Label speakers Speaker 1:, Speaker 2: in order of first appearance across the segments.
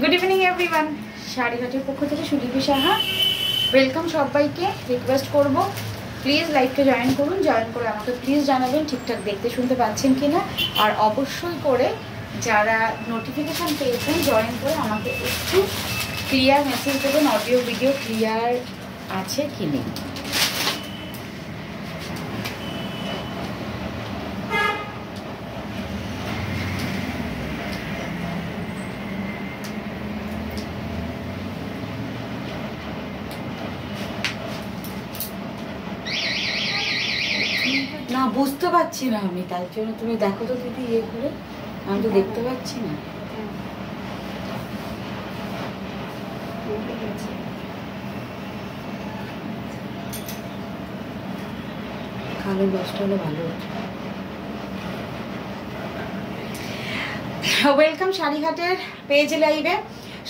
Speaker 1: Good evening everyone, শাড়িঘাটের পক্ষ থেকে সুদীপী Saha welcome সবাইকে। রিকোয়েস্ট করব প্লিজ লাইভটা জয়েন করুন, জয়েন করে আমাকে প্লিজ জানাবেন ঠিকঠাক দেখতে শুনতে পাচ্ছেন কিনা। আর অবশ্যই করে যারা নোটিফিকেশান পেয়েছেন জয়েন করে আমাকে একটু ক্লিয়ার মেসেজ দেবেন, অডিও ভিডিও ক্লিয়ার আছে কি নেই। না বুঝতে পারছি না আমি, তার জন্য তুমি দেখো তো দিদি ইয়ে করে, আমি তো দেখতে পাচ্ছি না। কালো দশটা হলে ভালো হতো। ওয়েলকাম শাড়িঘাটের পেজ লাইভে।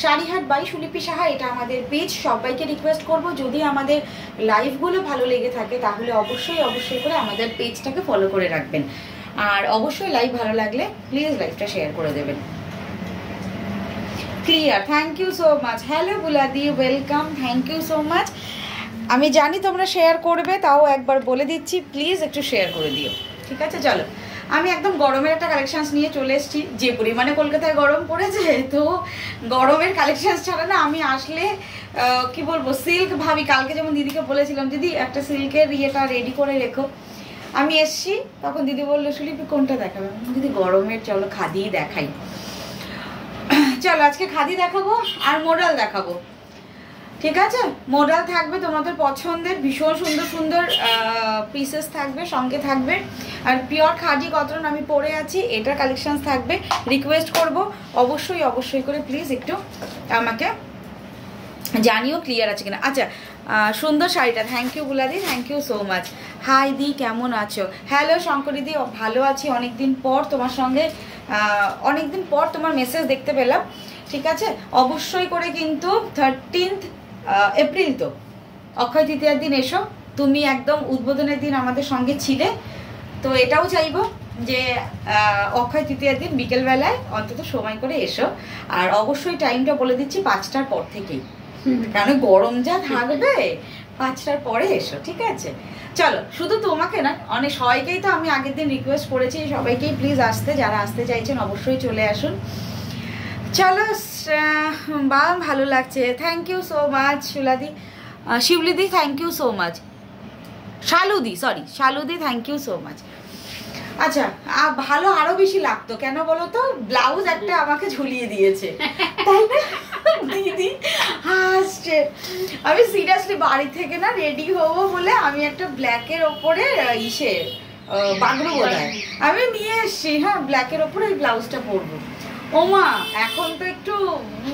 Speaker 1: শাড়িহাট বাই সুলিপি সাহা, এটা আমাদের পেজ। সবাইকে রিকোয়েস্ট করব যদি আমাদের লাইভগুলো ভালো লেগে থাকে তাহলে অবশ্যই করে আমাদের পেজটাকে ফলো করে রাখবেন। আর অবশ্যই লাইভ ভালো লাগলে প্লিজ লাইভটা শেয়ার করে দেবেন। Clear, thank you so much. Hello বুলাদি, welcome, thank you so much. আমি জানি তোমরা শেয়ার করবে, তাও একবার বলে দিচ্ছি প্লিজ একটু শেয়ার করে দিও, ঠিক আছে? চলো, আমি একদম গরমের একটা কালেকশানস নিয়ে চলে এসেছি। যে পরিমাণে কলকাতায় গরম পড়েছে, তো গরমের কালেকশানস ছাড়া না আমি আসলে কি বলবো, সিল্ক ভাবি। কালকে যেমন দিদিকে বলেছিলাম দিদি একটা সিল্কের ইয়েটা রেডি করে রেখো, আমি এসছি তখন দিদি বললো সুলিপি কোনটা দেখাবে? দিদি গরমের, চলো খাদিই দেখাই। চলো আজকে খাদি দেখাবো আর মোডাল দেখাবো, ঠিক আছে? মোডাল থাকবে তোমাদের পছন্দের, ভীষণ সুন্দর সুন্দর পিসেস থাকবে, সঙ্গে থাকবে। আর পিওর খাদি কটন আমি পরে আছি, এটার কালেকশানস থাকবে। রিকোয়েস্ট করব অবশ্যই করে প্লিজ একটু আমাকে জানিও ক্লিয়ার আছে কিনা। আচ্ছা, সুন্দর শাড়িটা, থ্যাংক ইউ বুলাদি, thank you so much. Hi দি, কেমন আছো? হ্যালো শঙ্করী দি, ভালো আছি। অনেকদিন পর তোমার সঙ্গে, অনেকদিন পর তোমার মেসেজ দেখতে পেলাম, ঠিক আছে? অবশ্যই করে কিন্তু 13 এপ্রিল তো অক্ষয় তৃতীয়ার দিন এসো। তুমি একদম উদ্বোধনের দিন আমাদের সঙ্গে ছিলে, তো এটাও চাইবো যে অক্ষয় তৃতীয়ার দিন বিকেলবেলায় অন্তত সময় করে এসো। আর অবশ্যই টাইমটা বলে দিচ্ছি 5টার পর থেকেই, কারণ গরম যা থাকবে, 5টার পরে এসো, ঠিক আছে? চলো, শুধু তোমাকে না, অনেক সবাইকেই তো আমি আগের দিন রিকোয়েস্ট করেছি সবাইকেই প্লিজ আসতে, যারা আসতে চাইছেন অবশ্যই চলে আসুন। চলো, বা ভালো লাগছে, থ্যাংক ইউ সো মাচ শুলাদি, শিউলিদি থ্যাংক ইউ সো মাচ, শালুদি থ্যাংক ইউ সো মাচ। আচ্ছা, ভালো আরো বেশি লাগতো, কেন বলো তো? ব্লাউজ একটা আমাকে ঝুলিয়ে দিয়েছে, তাই না দিদি? হাসছে। আমি সিরিয়াসলি বাড়ি থেকে না রেডি হবো বলে আমি একটা ব্ল্যাকের ওপরে বাগড়ু বোধহয় আমি নিয়ে এসছি, হ্যাঁ ব্ল্যাকের ওপরে ওই ব্লাউজটা পরবো। ওমা, এখন তো একটু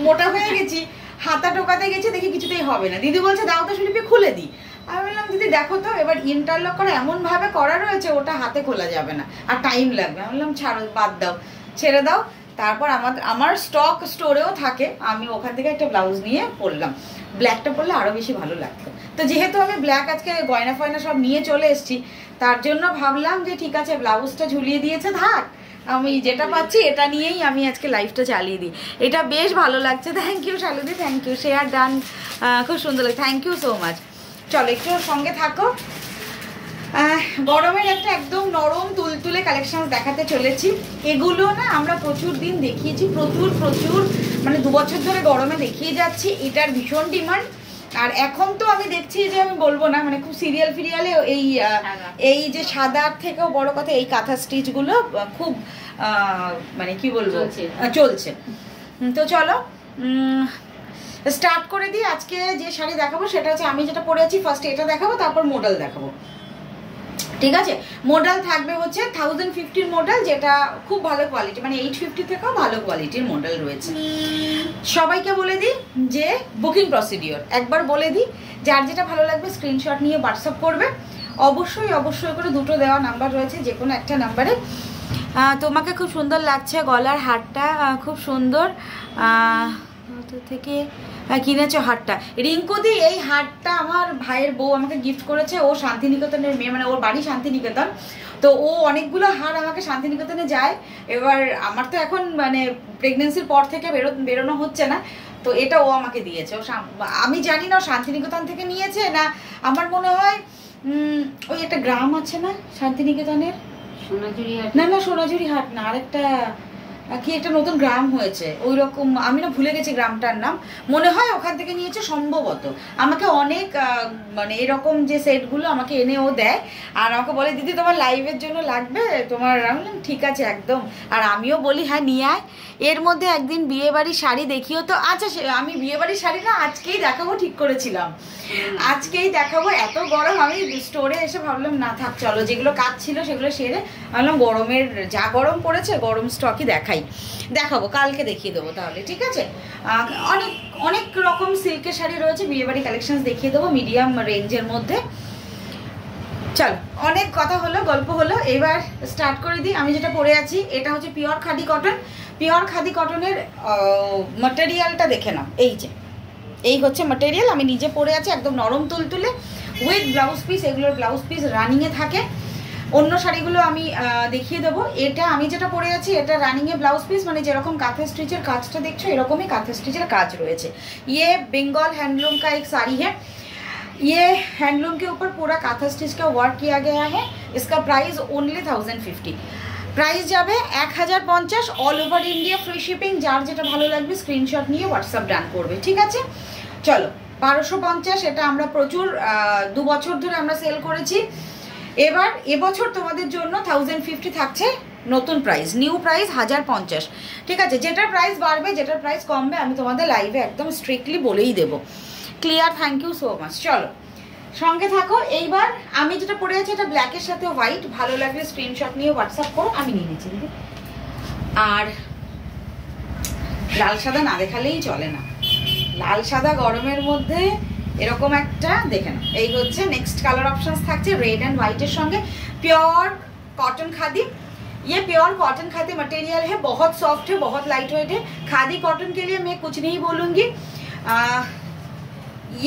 Speaker 1: মোটা হয়ে গেছি, হাতা টোকাতে গেছি, দেখি কিছুতেই হবে না। দিদি বলছে দাও তো সুলিপি খুলে দিই। আমি বললাম দিদি দেখো তো, এবার ইন্টারলক করা এমনভাবে করা রয়েছে ওটা হাতে খোলা যাবে না, আর টাইম লাগবে। আমি বললাম ছাড়ো, বাদ দাও, ছেড়ে দাও। তারপর আমার স্টক স্টোরেও থাকে, আমি ওখান থেকে একটা ব্লাউজ নিয়ে পরলাম। ব্ল্যাকটা পরলে আরও বেশি ভালো লাগতো। তো যেহেতু আমি ব্ল্যাক আজকে গয়না ফয়না সব নিয়ে চলে এসেছি, তার জন্য ভাবলাম যে ঠিক আছে ব্লাউজটা ঝুলিয়ে দিয়েছে, থাক, আমি যেটা পাচ্ছি এটা নিয়েই আমি আজকে লাইফটা চালিয়ে দিই। এটা বেশ ভালো লাগছে, থ্যাংক ইউ শালুদি, থ্যাংক ইউ। শেয়ার ডান, খুব সুন্দর লাগে, থ্যাংক ইউ সো মাচ। চলো একটু সঙ্গে থাকো। গরমের একটা একদম নরম তুলতুলে কালেকশন দেখাতে চলেছি। এগুলো না আমরা প্রচুর দিন দেখিয়েছি, প্রচুর মানে 2 বছর ধরে গরমে দেখিয়ে যাচ্ছি, এটার ভীষণ ডিমান্ড। আর এখন তো আমি দেখছি যে, আমি বলবো না, মানে খুব সিরিয়ালে এই যে সাদার থেকেও বড় কথা এই কাঁথা স্টিচগুলো খুব মানে কি বলবো চলছে। তো চলো স্টার্ট করে দিই। আজকে যে শাড়ি দেখাবো সেটা হচ্ছে, আমি যেটা পরে আছি ফার্স্ট এটা দেখাবো, তারপর মডেল দেখাবো, ঠিক আছে? মডেল থাকবে হচ্ছে 1050 মডেল, যেটা খুব ভালো কোয়ালিটি, মানে 850 থেকেও ভালো কোয়ালিটির মডেল রয়েছে। সবাইকে বলে দিই যে বুকিং প্রসিডিওর একবার বলে দিই, যার যেটা ভালো লাগবে স্ক্রিনশট নিয়ে হোয়াটসঅ্যাপ করবে। অবশ্যই করে দুটো দেওয়া নাম্বার রয়েছে, যে কোনো একটা নাম্বারে। তোমাকে খুব সুন্দর লাগছে, গলার হারটা খুব সুন্দর থেকে হ্যাঁ কিনেছো হারটা। রিঙ্কুদি এই হারটা আমার ভাইয়ের বউ আমাকে গিফট করেছে, ও শান্তিনিকেতনের মেয়ে, মানে ওর বাড়ি শান্তিনিকেতন, তো ও অনেকগুলো হার আমাকে শান্তিনিকেতনে যায়। এবার আমার তো এখন মানে প্রেগনেন্সির পর থেকে বেরোনো হচ্ছে না, তো এটা ও আমাকে দিয়েছে। ও আমি জানি না ও শান্তিনিকেতন থেকে নিয়েছে না, আমার মনে হয় ওই একটা গ্রাম আছে না শান্তিনিকেতনের, সোনাঝুরি হাট, না না সোনাঝুরি হাট না, আরেকটা কি একটা নতুন গ্রাম হয়েছে ওই রকম, আমি না ভুলে গেছি গ্রামটার নাম, মনে হয় ওখান থেকে নিয়েছে সম্ভবত। আমাকে অনেক মানে এরকম যে সেটগুলো আমাকে এনে ও দেয়, আর আমাকে বলে দিদি তোমার লাইভের জন্য লাগবে তোমার, আমি বললাম ঠিক আছে একদম, আর আমিও বলি হ্যাঁ নিয়ে আয়। এর মধ্যে একদিন বিয়েবাড়ির শাড়ি দেখিও তো, আচ্ছা আমি বিয়েবাড়ির শাড়ি না আজকেই দেখাবো ঠিক করেছিলাম, আজকেই দেখাবো, এত গরম আমি স্টোরে এসে ভাবলাম না থাক চলো যেগুলো কাজ ছিল সেগুলো সেরে, ভাবলাম গরমের যা গরম পড়েছে গরম স্টকই দেখাবো, কালকে দেখিয়ে দেবো তাহলে, ঠিক আছে। অনেক অনেক রকম সিল্কের শাড়ি রয়েছে, বিয়েবাড়ি কালেকশন দেখিয়ে দেবো মিডিয়াম রেঞ্জের মধ্যে। চলো অনেক কথা হলো, গল্প হলো, এবার স্টার্ট করে দিই। আমি যেটা পরে আছি এটা হচ্ছে pure khadi cotton. Pure khadi কটনের ম্যাটেরিয়ালটা দেখে নাও, এই হচ্ছে ম্যাটেরিয়াল, আমি নিজে পরে আছি, একদম নরম তুলতুলে উইথ ব্লাউজ পিস, এগুলোর ব্লাউজ পিস রানিংয়ে থাকে। অন্য শাড়িগুলো আমি দেখিয়ে দেবো, এটা আমি যেটা পরে আছি এটা রানিংয়ে ব্লাউজ পিস, মানে যেরকম কাঁথা স্টিচের কাজটা দেখছো এরকমই কাঁথা স্টিচের কাজ রয়েছে। ये बंगाल हैंडलूम का एक साड़ी है, ये हैंडलूम के ऊपर पूरा कांथा स्टिच का वर्क किया गया है। इसका प्राइस ओनली 1050, প্রাইস যাবে 1050, all over India free shipping. যার যেটা ভালো লাগবে স্ক্রিনশট নিয়ে হোয়াটসঅ্যাপ ডান করবে, ঠিক আছে। চলো 1250, এটা আমরা প্রচুর 2 বছর ধরে আমরা সেল করেছি। এবার এবছর তোমাদের জন্য 1050 থাকছে নতুন প্রাইস, নিউ প্রাইস 1050, ঠিক আছে। যেটার প্রাইস বাড়বে যেটার প্রাইস কমবে আমি তোমাদের লাইভে একদম স্ট্রিক্টলি বলেই দেবো, clear. Thank you so much. চলো সঙ্গে থাকো। এইবার আমি যেটা পরে আছি এটা ব্ল্যাকের সাথে হোয়াইট, ভালো লাগলে স্ক্রিনশট নিয়ে হোয়াটসঅ্যাপ করো, আমি নিয়ে নিচ্ছি দিদি। আর লাল সাদা না দেখালেই চলে না, লাল সাদা গরমের মধ্যে এরকম একটা দেখে নাও। এই হচ্ছে নেক্সট কালার অপশনস থাকছে রেড एंड व्हाइट সঙ্গে। प्योर कॉटन खादी, ये प्योर कॉटन खादी मटेरियल है, बहुत सॉफ्ट है, बहुत लाइट वेट है। खादी कॉटन के लिए मैं कुछ नहीं बोलूँगी,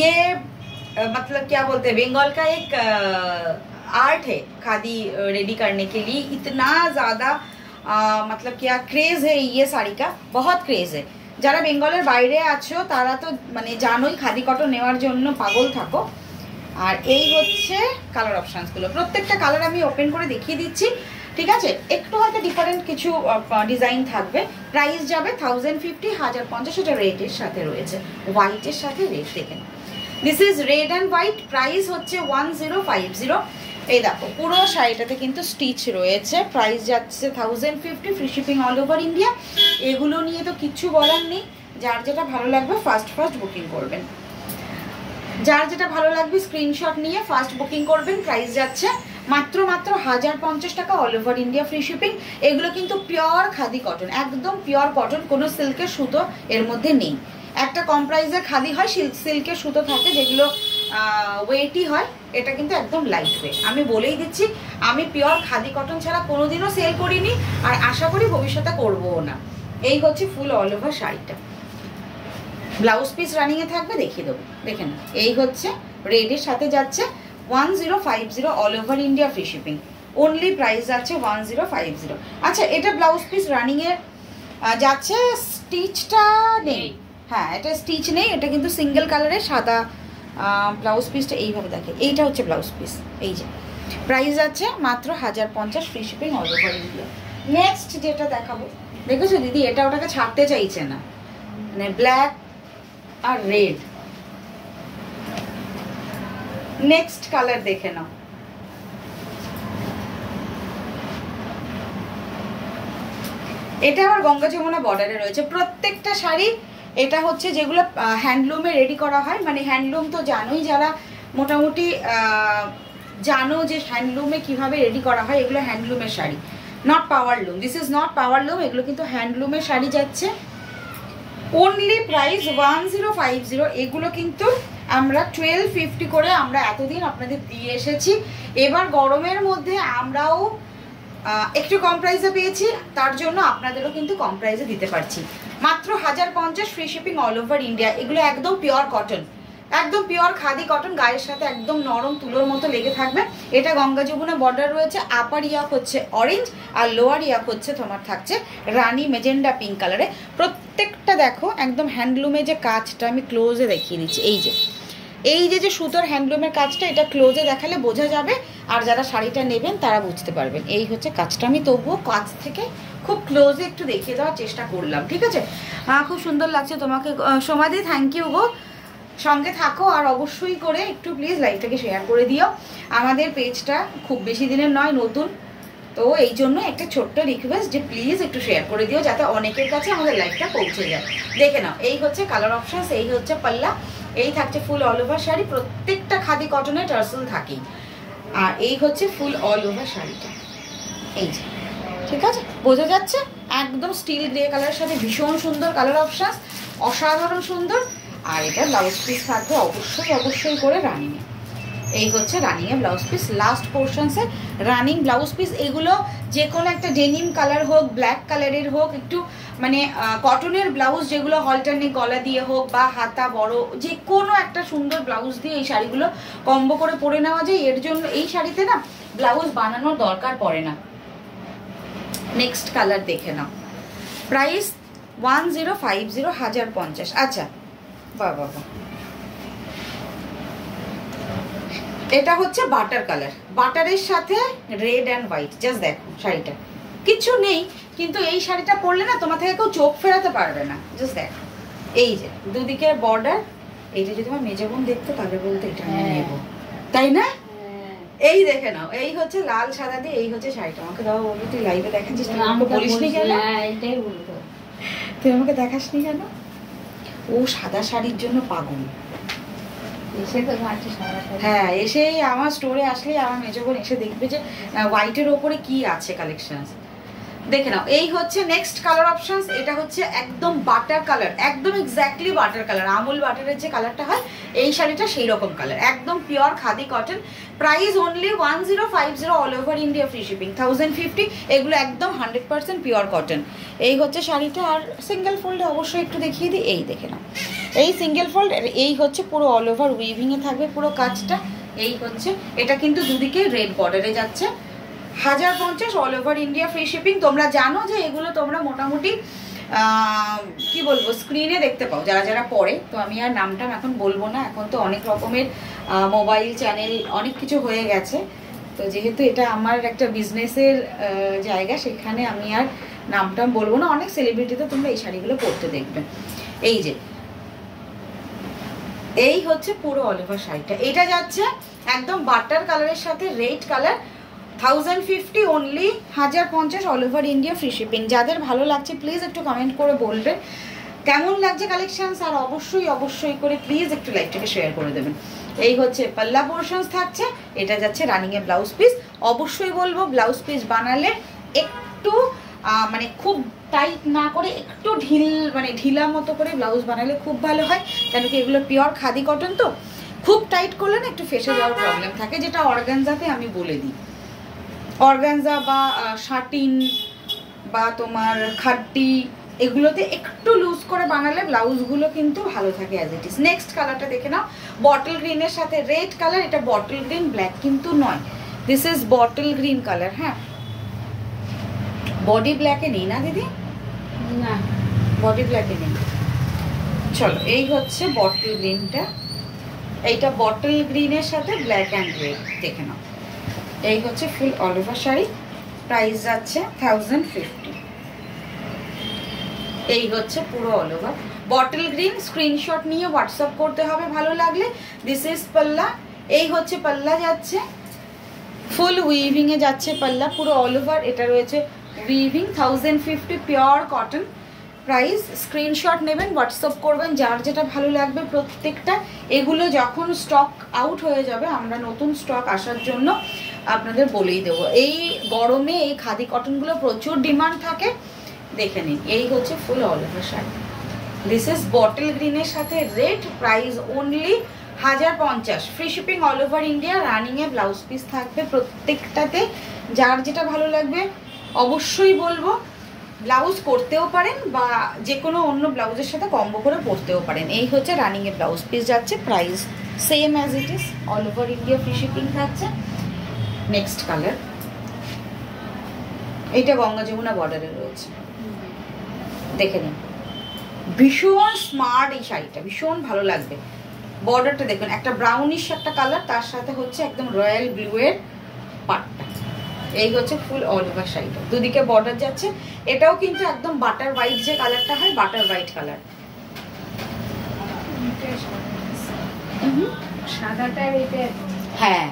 Speaker 1: ये मतलब क्या बोलते हैं, बंगाल का एक आर्ट है खादी रेडी करने के लिए, इतना ज़्यादा मतलब क्या क्रेज़ है ये साड़ी का, बहुत क्रेज़ है। যারা বেঙ্গলের বাইরে আছো তারা তো মানে জানোই খাদি কটন নেওয়ার জন্য পাগল থাকো। আর এই হচ্ছে কালার অপশানসগুলো, প্রত্যেকটা কালার আমি ওপেন করে দেখিয়ে দিচ্ছি, ঠিক আছে। একটু হয়তো ডিফারেন্ট কিছু ডিজাইন থাকবে। প্রাইস যাবে 1050, 1050, এটা রেডের সাথে রয়েছে, হোয়াইটের সাথে রেড দেখেন। This is red and white, price হচ্ছে 1050। এই দেখো পুরো শাড়িটাতে কিন্তু স্টিচ রয়েছে, প্রাইস যাচ্ছে 1050, free shipping all over India. এগুলো নিয়ে তো কিচ্ছু বলার নেই, যার যেটা ভালো লাগবে ফার্স্ট বুকিং করবেন, যার যেটা ভালো লাগবে স্ক্রিনশট নিয়ে ফার্স্ট বুকিং করবেন। প্রাইস যাচ্ছে মাত্র 1050 টাকা, all over India free shipping. এগুলো কিন্তু পিওর খাদি কটন, একদম পিওর কটন, কোনো সিল্কের সুতো এর মধ্যে নেই। একটা কম প্রাইসে খাদি হয়, সিল্কের সুতো থাকে যেগুলো ওয়েটই হয়, এটা কিন্তু একদম লাইট ওয়েট। আমি বলেই দিচ্ছি আমি পিওর খাদি কটন ছাড়া কোনোদিনও সেল করিনি, আর আশা করি ভবিষ্যতে করবও না। এই হচ্ছে ফুল অল ওভার শাড়িটা, ব্লাউজ পিস রানিংয়ে থাকবে, দেখিয়ে দেবো দেখেন। এই হচ্ছে রেডের সাথে যাচ্ছে 1050, all over India free shipping, only price যাচ্ছে 1050। আচ্ছা এটা ব্লাউজ পিস রানিংয়ে যাচ্ছে, স্টিচটা নেই, হ্যাঁ এটা স্টিচ নেই, এটা কিন্তু সিঙ্গেল কালারের সাদা ব্লাউজ পিসটা এইভাবে দেখে, এইটা হচ্ছে ব্লাউজ পিস। এই যে প্রাইস আছে মাত্র 1050, free shipping all over India. Next যেটা দেখাবো, দেখেছো দিদি এটা ওটাকে ছাড়তে চাইছে না, মানে ব্ল্যাক আর রেড। নেক্সট কালার দেখে নাও, এটা আবার গঙ্গা যমুনা বর্ডারে রয়েছে প্রত্যেকটা শাড়ি। এটা হচ্ছে যেগুলো হ্যান্ডলুমে রেডি করা হয়, মানে হ্যান্ডলুম তো জানোই, যারা মোটামুটি জানো যে হ্যান্ডলুমে কিভাবে রেডি করা হয়, এগুলো হ্যান্ডলুমের sari, not powerloom. This is not powerloom, এগুলো কিন্তু হ্যান্ডলুমের শাড়ি যাচ্ছে। Only price 1050। এগুলো কিন্তু আমরা 1250 করে আমরা এতদিন আপনাদের দিয়ে এসেছি। এবার গরমের মধ্যে আমরাও একটু কম প্রাইসে পেয়েছি, তার জন্য আপনাদেরও কিন্তু কম প্রাইসে দিতে পারছি। মাত্র 1050, free shipping all over India. এগুলো একদম পিওর কটন, একদম পিওর খাদি কটন, গায়ের সাথে একদম নরম তুলোর মতো লেগে থাকবে। এটা গঙ্গা যমুনা বর্ডার রয়েছে, আপার ইয়াক হচ্ছে অরেঞ্জ আর লোয়ার ইয়াক হচ্ছে তোমার থাকছে রানি মেজেন্ডা পিঙ্ক কালারে। প্রত্যেকটা দেখো একদম হ্যান্ডলুমে যে কাজটা, আমি ক্লোজে দেখিয়ে দিচ্ছি। এই যে সুতোর হ্যান্ডলুমের কাজটা, এটা ক্লোজে দেখালে বোঝা যাবে, আর যারা শাড়িটা নেবেন তারা বুঝতে পারবেন। এই হচ্ছে কাজটা, আমি তবুও কাজ থেকে খুব ক্লোজে একটু দেখিয়ে দেওয়ার চেষ্টা করলাম, ঠিক আছে? খুব সুন্দর লাগছে তোমাকে সমাধি, থ্যাংক ইউ গো। সঙ্গে থাকো, আর অবশ্যই করে একটু প্লিজ লাইভটাকে শেয়ার করে দিও। আমাদের পেজটা খুব বেশি দিনের নয়, নতুন, তো এই জন্য একটা ছোট্ট রিকোয়েস্ট যে প্লিজ একটু শেয়ার করে দিও, যাতে অনেকের কাছে আমাদের লাইভটা পৌঁছে যায়। দেখে নাও, এই হচ্ছে কালার অপশানস, এই হচ্ছে পাল্লা, এই থাকছে ফুল অল ওভার শাড়ি। প্রত্যেকটা খাদি কটনের টার্সেল থাকেই। আর এই হচ্ছে ফুল অল ওভার শাড়িটা, এই যে, ঠিক আছে? বোঝা যাচ্ছে? একদম স্টিল গ্রে কালারের সাথে ভীষণ সুন্দর কালার অপশানস, অসাধারণ সুন্দর। আর এটা ব্লাউজ পিস থাকবে অবশ্যই করে রানিংয়ে। এই হচ্ছে রানিংয়ে ব্লাউজ পিস, লাস্ট পোর্শনসে রানিং ব্লাউজ পিস। এগুলো যে কোনো একটা ডেনিম কালার হোক, ব্ল্যাক কালারের হোক, একটু মানে কটনের ব্লাউজ যেগুলো হলটারনেট গলা দিয়ে হোক বা হাতা বড়, যে কোনো একটা সুন্দর ব্লাউজ দিয়ে এই শাড়িগুলো কম্বো করে পরে নেওয়া যায়। এর জন্য এই শাড়িতে না ব্লাউজ বানানোর দরকার পড়ে না। নেক্সট কালার দেখে নাও, প্রাইস 1050, 1050। আচ্ছা, বাবা, এটা হচ্ছে বাটার কালার, বাটারের সাথে রেড অ্যান্ড হোয়াইট। জাস্ট দেখো শাড়িটা, কিছু নেই, কিন্তু এই শাড়িটা পরলে না তোমার থেকে কেউ চোখ ফেরাতে পারবে না। জাস্ট দেখো, এই যে দুদিকে বর্ডার। এইটা যদি আমার মেজো বোন দেখতো তাহলে বলতো এটা আমি নেবো, তাই না? এই দেখে নাও, এই হচ্ছে লাল সাদা দিয়ে, এই হচ্ছে শাড়িটা। আমাকে দাও, বলবি তুই লাইভে দেখাচ্ছিস, আমাকে বলিসনি কেন? তুই আমাকে দেখাসনি কেন? ও সাদা শাড়ির জন্য পাগল। হ্যাঁ, এসে আমার স্টোরে আসলে আমার মেজো বোন এসে দেখবে যে হোয়াইটের ওপরে কি আছে কালেকশন। দেখে নাও, এই হচ্ছে নেক্সট কালার অপশনস। এটা হচ্ছে একদম বাটার কালার, একদম এক্স্যাক্টলি বাটার কালার, আমুল বাটারের যে কালারটা হয় এই শাড়িটা সেই রকম কালার, একদম pure khadi cotton. Price only 1050, all over India, free shipping 1050। এগুলো একদম 100% পিওর কটন। এই হচ্ছে শাড়িটা। আর সিঙ্গেল ফোল্ডে অবশ্যই একটু দেখিয়ে দিই, এই দেখে নাও, এই সিঙ্গেল ফোল্ড। এই হচ্ছে পুরো অল ওভার উইভিংয়ে থাকবে পুরো কাজটা। এই হচ্ছে, এটা কিন্তু দুদিকে রেড বর্ডারে যাচ্ছে। 1050, all over India, free shipping. তোমরা জানো যে এগুলো তোমরা মোটামুটি কি বলবো স্ক্রিনে দেখতে পাও যারা যারা পড়ে। তো আমি আর নামটাম এখন বলবো না, এখন তো অনেক রকমের মোবাইল চ্যানেল অনেক কিছু হয়ে গেছে। তো যেহেতু এটা আমার একটা বিজনেসের জায়গা, সেখানে আমি আর নামটাম বলবো না। অনেক সেলিব্রিটিতে তোমরা এই শাড়িগুলো পরতে দেখবে। এই যে, এই হচ্ছে পুরো অল ওভার শাড়িটা। এটা যাচ্ছে একদম বাটার কালারের সাথে red colour. 1050 only, 1050, all over India, free shipping. যাদের ভালো লাগছে প্লিজ একটু কমেন্ট করে বলবেন কেমন লাগছে কালেকশনস। আর অবশ্যই করে প্লিজ একটু লাইভটাকে শেয়ার করে দেবেন। এই হচ্ছে পাল্লা পোর্শনস থাকছে। এটা যাচ্ছে রানিংয়ে ব্লাউজ পিস। অবশ্যই বলবো ব্লাউজ পিস বানালে একটু মানে খুব টাইট না করে, একটু ঢিলা মতো করে ব্লাউজ বানালে খুব ভালো হয়। কেন কি এগুলো পিওর খাদি কটন, তো খুব টাইট করলে না একটু ফেসে যাওয়ার প্রবলেম থাকে, যেটা অর্গানজাতে আমি বলে দিই। অর্গানজা বা শাটিন বা তোমার খাট্টি, এগুলোতে একটু লুজ করে বানালে ব্লাউজগুলো কিন্তু ভালো থাকে অ্যাজ ইট ইজ। নেক্সট কালারটা দেখে নাও, বটল গ্রিনের সাথে রেড কালার। এটা বটল গ্রিন, ব্ল্যাক কিন্তু নয়, this is bottle green colour. হ্যাঁ, বডি ব্ল্যাকে নেই না দিদি? না, বডি ব্ল্যাকে নেই। চলো, এই হচ্ছে বটল গ্রিনটা। এইটা বটল গ্রিনের সাথে ব্ল্যাক অ্যান্ড রেড, দেখে নাও। এই হচ্ছে full all over sari, price যাচ্ছে 1050। এই হচ্ছে পুরো all over bottle green. Screenshot নিয়ে হোয়াটসঅ্যাপ করতে হবে ভালো লাগলে। দিস ইজ পাল্লা। এই হচ্ছে পাল্লা যাচ্ছে, ফুল উইভিংয়ে যাচ্ছে পাল্লা পুরো অল ওভার। এটা রয়েছে weaving, 1050 pure cotton. Price screenshot নেবেন, হোয়াটসঅ্যাপ করবেন যার যেটা ভালো লাগবে প্রত্যেকটা। এগুলো যখন স্টক আউট হয়ে যাবে, আমরা নতুন স্টক আসার জন্য আপনাদের বলেই দেবো। এই গরমে এই খাদি কটনগুলো প্রচুর ডিমান্ড থাকে, দেখে নিন। এই হচ্ছে full all over sari. This is bottle গ্রিনের সাথে red, price only 1050 free shipping all over India. রানিংয়ে ব্লাউজ পিস থাকবে প্রত্যেকটাতে। যার যেটা ভালো লাগবে অবশ্যই বলবো, ব্লাউজ করতেও পারেন বা যে কোনো অন্য ব্লাউজের সাথে কম্বো করে পরতেও পারেন। এই হচ্ছে রানিংয়ে ব্লাউজ পিস যাচ্ছে, price same as it is, all over India free shipping থাকছে। নেক্সট কালার, এইটা গঙ্গা যমুনা বর্ডারে রয়েছে, দেখে নিন। ভীষণ স্মার্ট এই শাড়িটা, ভীষণ ভালো লাগবে। বর্ডারটা দেখুন, একটা ব্রাউনিশ একটা কালার, তার সাথে হচ্ছে একদম রয়্যাল ব্লু এর পাটটা। এই হচ্ছে ফুল অল ওভার শাড়িটা, দুদিকে বর্ডার যাচ্ছে। এটাও কিন্তু একদম বাটার হোয়াইট যে কালারটা হয়, বাটার হোয়াইট কালার। হ্যাঁ,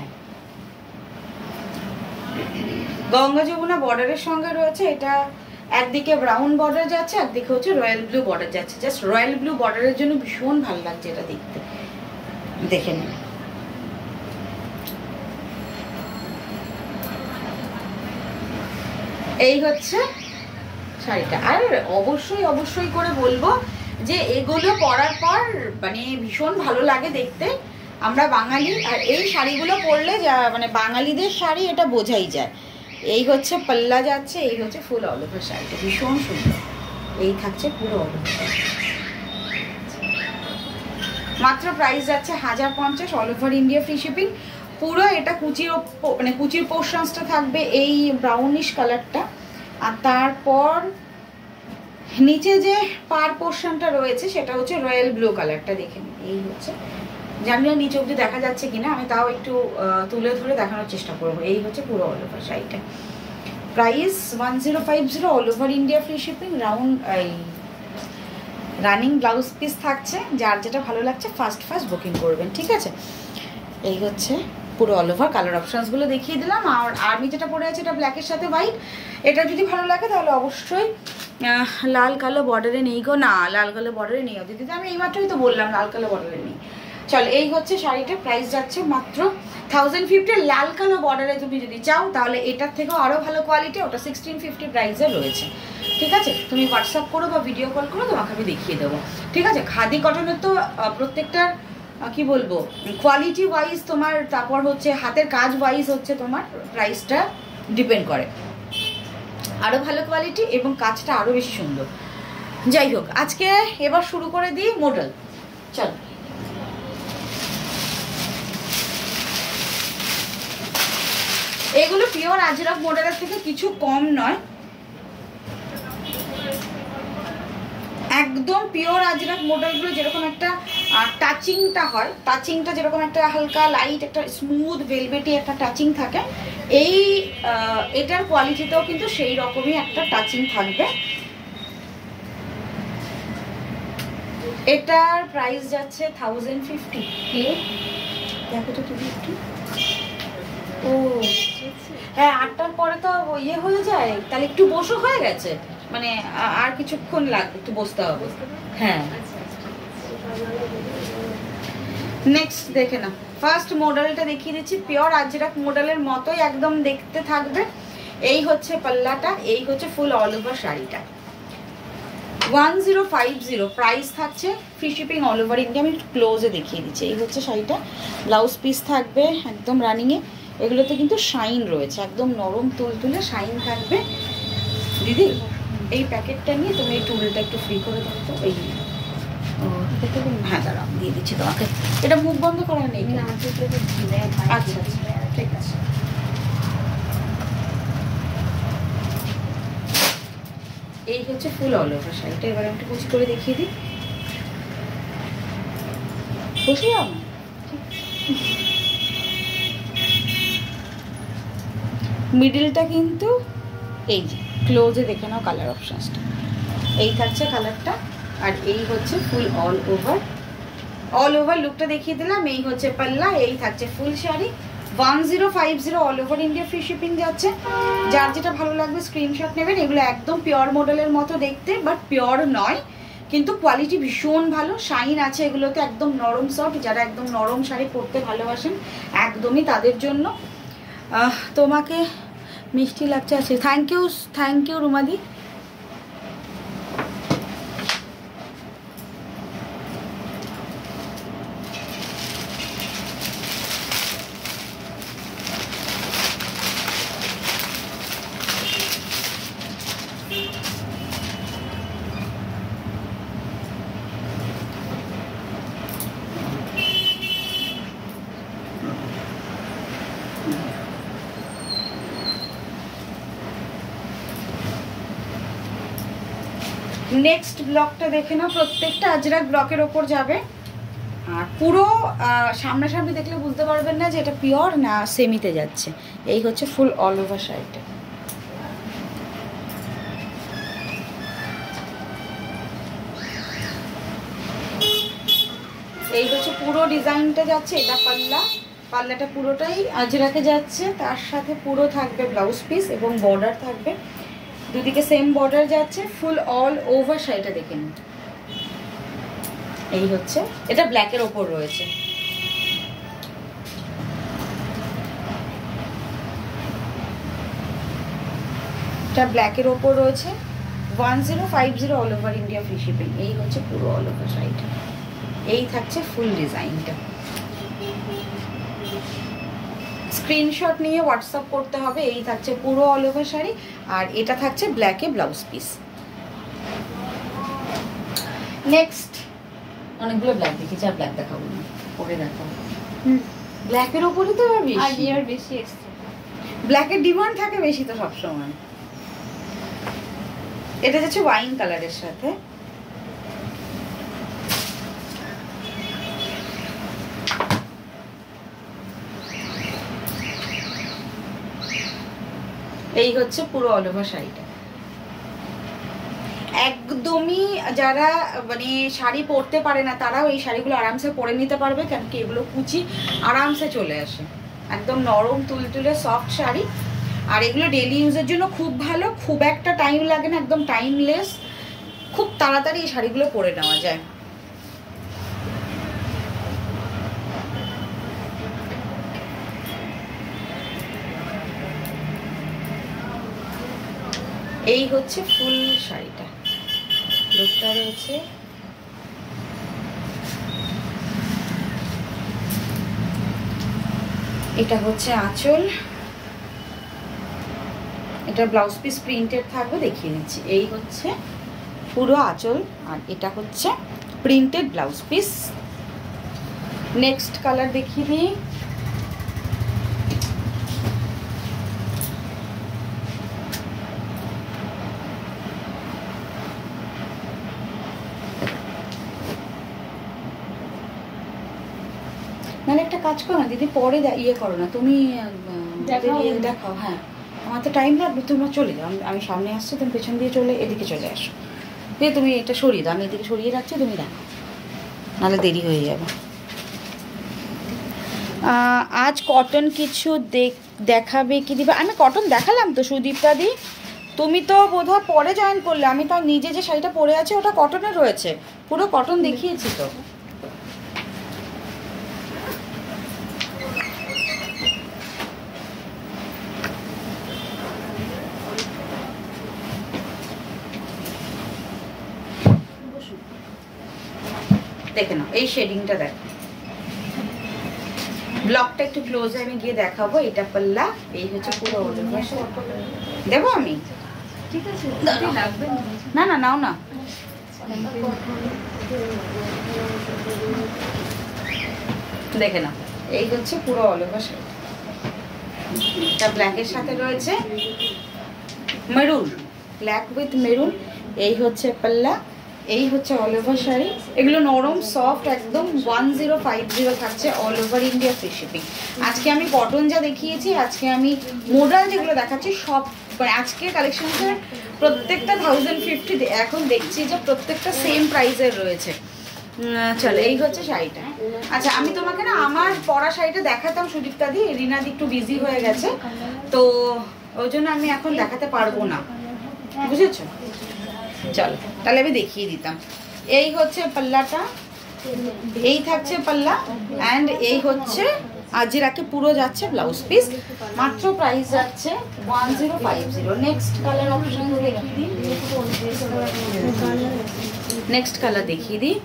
Speaker 1: গঙ্গা যমুনা বর্ডারের সঙ্গে রয়েছে। এটা একদিকে ব্রাউন বর্ডার যাচ্ছে, একদিকে হচ্ছে রয়্যাল ব্লু বর্ডার যাচ্ছে। জাস্ট রয়্যাল ব্লু বর্ডারের জন্য ভীষণ ভালো লাগছে এটা দেখতে, দেখে নিন। এই হচ্ছে শাড়িটা। আর অবশ্যই অবশ্যই করে বলবো যে এগুলো পরার পর মানে ভীষণ ভালো লাগে দেখতে। আমরা বাঙালি, আর এই শাড়িগুলো পরলে যা মানে বাঙালিদের শাড়ি এটা বোঝাই যায়। এই হচ্ছে পাল্লা যাচ্ছে, এই হচ্ছে ফুল অল ওভার শাড়িটা, ভীষণ সুন্দর। এই থাকছে পুরো অল ওভার। মাত্র প্রাইস যাচ্ছে 1050 all over India free shipping. পুরো এটা কুচির মানে কুচির পোর্শনসটা থাকবে এই ব্রাউনিশ কালারটা, আর তারপর নিচে যে পার পোর্শনটা রয়েছে সেটা হচ্ছে রয়্যাল ব্লু কালারটা, দেখে নিন। এই হচ্ছে, জানি না নিচে অব্দি দেখা যাচ্ছে কিনা, আমি তাও একটু তুলে ধরে দেখানোর চেষ্টা করবো। এই হচ্ছে পুরো অল ওভার শাড়িটা, price 1050 all over India free shipping. এই রানিং ব্লাউজ পিস থাকছে, যার যেটা ভালো লাগছে ফার্স্ট বুকিং করবেন, ঠিক আছে। এই হচ্ছে পুরো অল ওভার। কালার অপশানসগুলো দেখিয়ে দিলাম। আর আমি যেটা পরে আছি এটা ব্ল্যাকের সাথে হোয়াইট। এটা যদি ভালো লাগে তাহলে অবশ্যই লাল কালো বর্ডারে নেই গো, না লাল কালো বর্ডারে নেই দিদি, আমি এইমাত্রই তো বললাম লাল কালো বর্ডারে নেই। চল, এই হচ্ছে শাড়িটা, প্রাইস যাচ্ছে মাত্র 1050। লাল কালো বর্ডারে তুমি যদি চাও তাহলে এটার থেকেও আরও ভালো কোয়ালিটি, ওটা 1650 প্রাইসে রয়েছে, ঠিক আছে। তুমি হোয়াটসঅ্যাপ করো বা ভিডিও কল করো, তোমাকে আমি দেখিয়ে দেবো, ঠিক আছে। খাদি কটনের তো প্রত্যেকটার কি বলবো কোয়ালিটি ওয়াইজ তোমার, তারপর হচ্ছে হাতের কাজ ওয়াইজ হচ্ছে তোমার প্রাইসটা ডিপেন্ড করে। আরও ভালো কোয়ালিটি এবং কাজটা আরও বেশি সুন্দর। যাই হোক, আজকে এবার শুরু করে দিই মডেল। চল, এগুলো পিওর আজরাক মডেলের থেকে কিছু কম নয়, একদম পিওর আজরাক মডেলগুলো যেরকম একটা টাচিংটা হয়, টাচিংটা যেরকম একটা হালকা লাইট একটা স্মুথ ভেলভেটি একটা টাচিং থাকে, এটার কোয়ালিটিতেও কিন্তু সেই রকমই একটা টাচিং থাকবে। এটার প্রাইস যাচ্ছে 1050। দেখো তো তুমি একটু, ও হ্যাঁ 8টার পরে তো ইয়ে হয়ে যায়, তাহলে একটু বসো হয়ে গেছে, মানে আর কিছুক্ষণ লাগবে, একটু বসতে হবে। হ্যাঁ, নেক্সট দেখে না, ফার্স্ট মডেলটা দেখিয়ে দিচ্ছি, পিওর আজরাক মডেলের মতোই একদম দেখতে থাকবে। এই হচ্ছে পাল্লাটা, এই হচ্ছে ফুল অল ওভার শাড়িটা। 1050 প্রাইস থাকছে, free shipping all over India. আমি ক্লোজে দেখিয়ে দিচ্ছি। এই হচ্ছে শাড়িটা, ব্লাউজ পিস থাকবে একদম রানিংয়ে। এগুলোতে কিন্তু শাইন রয়েছে, একদম নরম তুলতুলে শাইন থাকবে। দিদি এই প্যাকেটটা নিয়ে তুমি এই টুলটা একটু ফ্রি করে দাও তো। এই হ্যাঁ দাঁড়াও, দিয়ে দিচ্ছি তোমাকে। এটা মুখ বন্ধ করা নেই, আচ্ছা ঠিক আছে। এই হচ্ছে ফুল অল ওভার শাড়িটা। এবার আমি একটু কুচি করে দেখিয়ে দিই, বসে যাও। মিডিলটা কিন্তু এই যে ক্লোজে দেখে নাও কালার অপশনসটা, এই থাকছে কালারটা। আর এই হচ্ছে ফুল অল ওভার লুকটা দেখিয়ে দিলাম। এই হচ্ছে পাল্লা, এই থাকছে full sari. 1050 all over India free shipping যাচ্ছে। যার যেটা ভালো লাগবে স্ক্রিনশট নেবেন। এগুলো একদম পিওর মডেলের মতো দেখতে, বাট পিওর নয়, কিন্তু কোয়ালিটি ভীষণ ভালো, শাইন আছে এগুলোতে, একদম নরম সফট। যারা একদম নরম শাড়ি পরতে ভালোবাসেন একদমই তাদের জন্য। তোমাকে মিষ্টি লাগছে, আছে। Thank you রুমাদি। নেক্সট ব্লকটা দেখে নাও, প্রত্যেকটা আজরাক ব্লকের ওপর যাবে। আর পুরো সামনাসামনি দেখলে বুঝতে পারবেন না যে এটা পিওর না সেমিতে যাচ্ছে। এই হচ্ছে ফুল অল ওভার শাড়িটা। এই হচ্ছে পুরো ডিজাইনটা যাচ্ছে, এটা পাল্লা, পাল্লাটা পুরোটাই আজরাকে যাচ্ছে, তার সাথে পুরো থাকবে ব্লাউজ পিস এবং বর্ডার থাকবে, দুদিকে সেম বর্ডার যাচ্ছে, ফুল অল ওভার শাড়িটা দেখে নিন। এই হচ্ছে, এটা ব্ল্যাকের ওপর রয়েছে। এটা ব্ল্যাকের ওপর রয়েছে, 1050 all over India free shipping. এই হচ্ছে পুরো অল ওভার শাড়িটা, এই থাকছে ফুল ডিজাইনটা। স্ক্রিনশট নিয়ে হোয়াটসঅ্যাপ করতে হবে। এই থাকছে পুরো অল ওভার শাড়ি, আর এটা থাকছে ব্ল্যাকে ব্লাউজ পিস। নেক্সট অনেকগুলো ব্ল্যাক দেখেছি, আর ব্ল্যাক দেখাবো না, পরে দেখাবো। ব্ল্যাকের ওপরই তো বেশি এসছে, ব্ল্যাকের ডিমান্ড থাকে বেশি তো সবসময়। এটা যাচ্ছে ওয়াইন কালারের সাথে, এই হচ্ছে পুরো অল ওভার শাড়িটা। একদমই যারা মানে শাড়ি পরতে পারে না তারাও এই শাড়িগুলো আরামসে পরে নিতে পারবে, কেন কি এগুলো কুচি আরামসে চলে আসে, একদম নরম তুলতুলে সফট শাড়ি। আর এগুলো ডেলি ইউজের জন্য খুব ভালো, খুব একটা টাইম লাগে না, একদম টাইমলেস, খুব তাড়াতাড়ি এই শাড়িগুলো পরে নেওয়া যায়। এই হচ্ছে ফুল শাড়িটা, লুকটা রয়েছে। এটা হচ্ছে আঁচল, এটা ব্লাউজ পিস প্রিন্টেড থাকবে, দেখিয়ে নিচ্ছি। এই হচ্ছে পুরো আঁচল, আর এটা হচ্ছে printed blouse piece. Next colour দেখিয়ে দিই। নাহলে একটা কাজ করো না দিদি, পরে ইয়ে করো না, তুমি দেখাও। হ্যাঁ, আমার তো টাইম লাগবে, তোমরা চলে যাও, আমি সামনে আসছি, তুমি পেছন দিয়ে চলে এদিকে চলে আসো। দিয়ে তুমি এটা সরিয়ে দাও, আমি এদিকে সরিয়ে রাখছি, তুমি দেখো, নাহলে দেরি হয়ে যাবে। আজ কটন কিছু দেখাবে কি দিবা? আমি কটন দেখালাম তো সুদীপটা দি, তুমি তো বোধহয় পরে জয়েন করলে। আমি তো নিজে যে শাড়িটা পরে আছে ওটা কটনের রয়েছে, পুরো কটন দেখিয়েছি তো। দেখে নাও, এই শেডিংটা দেখো, ব্লকটা একটু ক্লোজে আমি গিয়ে দেখাবো। এটা পাল্লা, এই হচ্ছে পুরো দেবো আমি, ঠিক আছে? না না, নাও না, দেখে নাও, এই হচ্ছে পুরো অল ওভার শাড়ি। এটা ব্ল্যাকের সাথে রয়েছে মেরুন, ব্ল্যাক উইথ মেরুন। এই হচ্ছে পাল্লা, এই হচ্ছে অল ওভার শাড়ি। এগুলো নরম সফট একদম, 1050 থাকছে all over India free shipping. আজকে আমি কটন যা দেখিয়েছি, আজকে আমি মোডাল যেগুলো দেখাচ্ছি সব, মানে আজকের কালেকশনসের প্রত্যেকটা 1050, এখন দেখছি যে প্রত্যেকটা সেম প্রাইসের রয়েছে। চলো, এই হচ্ছে শাড়িটা। আচ্ছা, আমি তোমাকে না আমার পরা শাড়িটা দেখাতাম সুদীপটা দি, রিনাদি একটু বিজি হয়ে গেছে, তো ওই জন্য আমি এখন দেখাতে পারবো না, বুঝেছো? চলো তাহলে আমি দেখিয়ে দিতাম। এই হচ্ছে পাল্লাটা, এই থাকছে পাল্লা, অ্যান্ড এই হচ্ছে আজরাকে পুরো যাচ্ছে ব্লাউজ পিস। মাত্র প্রাইস যাচ্ছে 1050। নেক্সট কালার অপশন দেখিয়ে দিই, নেক্সট কালার দেখিয়ে দিই।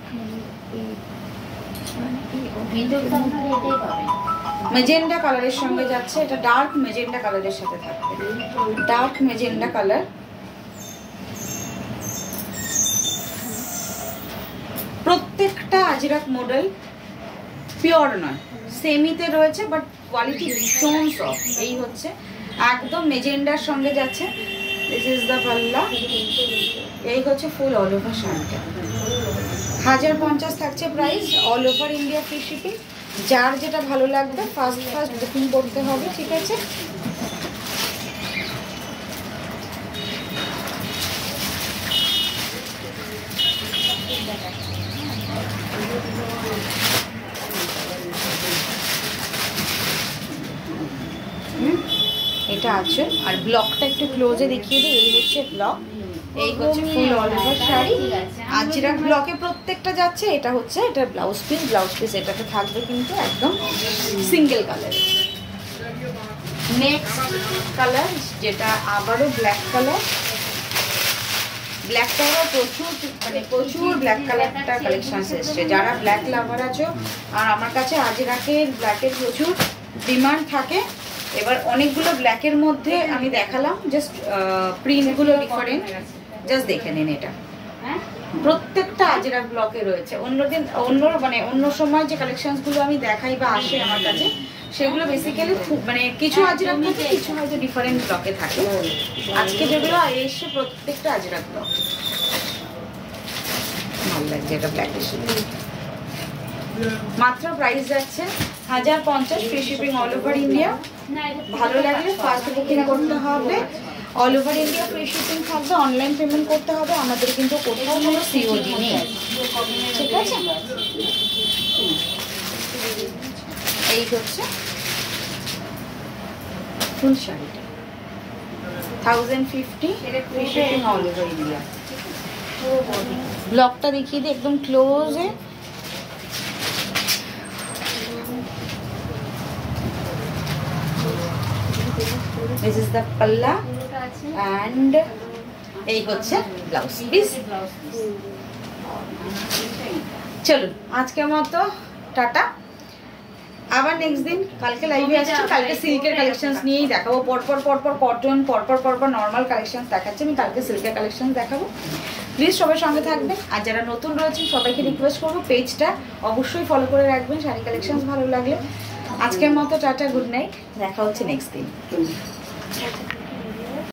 Speaker 1: মেজেন্ডা কালারের সঙ্গে যাচ্ছে, এটা ডার্ক মেজেন্ডা কালারের সাথে থাকবে, ডার্ক মেজেন্ডা কালার। প্রত্যেকটা আজরাক মডেল পিওর নয়, সেমিতে রয়েছে, বাট কোয়ালিটি ভীষণ সফট। এই হচ্ছে একদম মেজেন্ডার সঙ্গে যাচ্ছে, দিস ইজ দ্য পাল্লা। এই হচ্ছে ফুল অল ওভার শাড়িটা। 1050 থাকছে price, all over India free shipping. যার যেটা ভালো লাগবে ফার্স্ট বুকিং করতে হবে, ঠিক আছে? এটা আছে। আর ব্লকটা একটু ক্লোজে দেখিয়ে দিই। এই হচ্ছে ব্লক, এই হচ্ছে full all over sari. Ajrak ব্লকে প্রত্যেকটা যাচ্ছে। এটা হচ্ছে এটা ব্লাউজ পিস এটাতে থাকবে কিন্তু একদম সিঙ্গেল কালার। নেক্সট কালার যেটা আবারও ব্ল্যাক কালার। ব্ল্যাকটারও প্রচুর ব্ল্যাক কালারটা কালেকশন এসছে। যারা ব্ল্যাক লাভার আছো, আর আমার কাছে আজরাকের ব্ল্যাকের প্রচুর ডিমান্ড থাকে। এবার অনেকগুলো ব্ল্যাকের মধ্যে আমি দেখালাম, জাস্ট প্রিন্টগুলো ডিফারেন্ট, জাস্ট দেখে নিন। এটা প্রত্যেকটা আজরাক ব্লকে রয়েছে। অন্য সময় যে কালেকশনসগুলো আমি দেখাই বা আসে আমার কাছে, সেগুলো বেসিক্যালি খুব কিছু আজরাক থাকে, কিছু হয়তো ডিফারেন্ট ব্লকে থাকে। আজকে যেগুলো এসে প্রত্যেকটা আজরাক ব্লক। ভালো লাগছে এটা ব্ল্যাকের সাথে। মাত্র প্রাইস যাচ্ছে 1050 free shipping all over India. ভালো লাগলে ফার্স্ট বুকিং করতে হবে। All over India free shipping থাকবে, অনলাইন পেমেন্ট করতে হবে। আমাদের কিন্তু কোথাও কোনো সিওডি নেই, ঠিক আছে? এই হচ্ছে ফুল শাড়িটা 1050 free shipping all over India. ব্লকটা দেখিয়ে দিই একদম ক্লোজে। This is the palla and এই হচ্ছে ব্লাউজ পিস। চলুন আজকের মতো টাটা। আবার নেক্সট দিন কালকে লাইভে আসছি। কালকে সিল্কের কালেকশনস নিয়েই দেখাবো। পরপর কটন, পরপর নর্মাল কালেকশনস দেখাচ্ছি। আমি কালকে সিল্কের কালেকশন দেখাবো। প্লিজ সবাই সঙ্গে থাকবেন। আর যারা নতুন রয়েছেন সবাইকে রিকোয়েস্ট করবো পেজটা অবশ্যই ফলো করে রাখবেন শাড়ি কালেকশনস ভালো লাগলে। আজকের মতো টাটা, গুড নাইট। দেখা হচ্ছে নেক্সট দিন।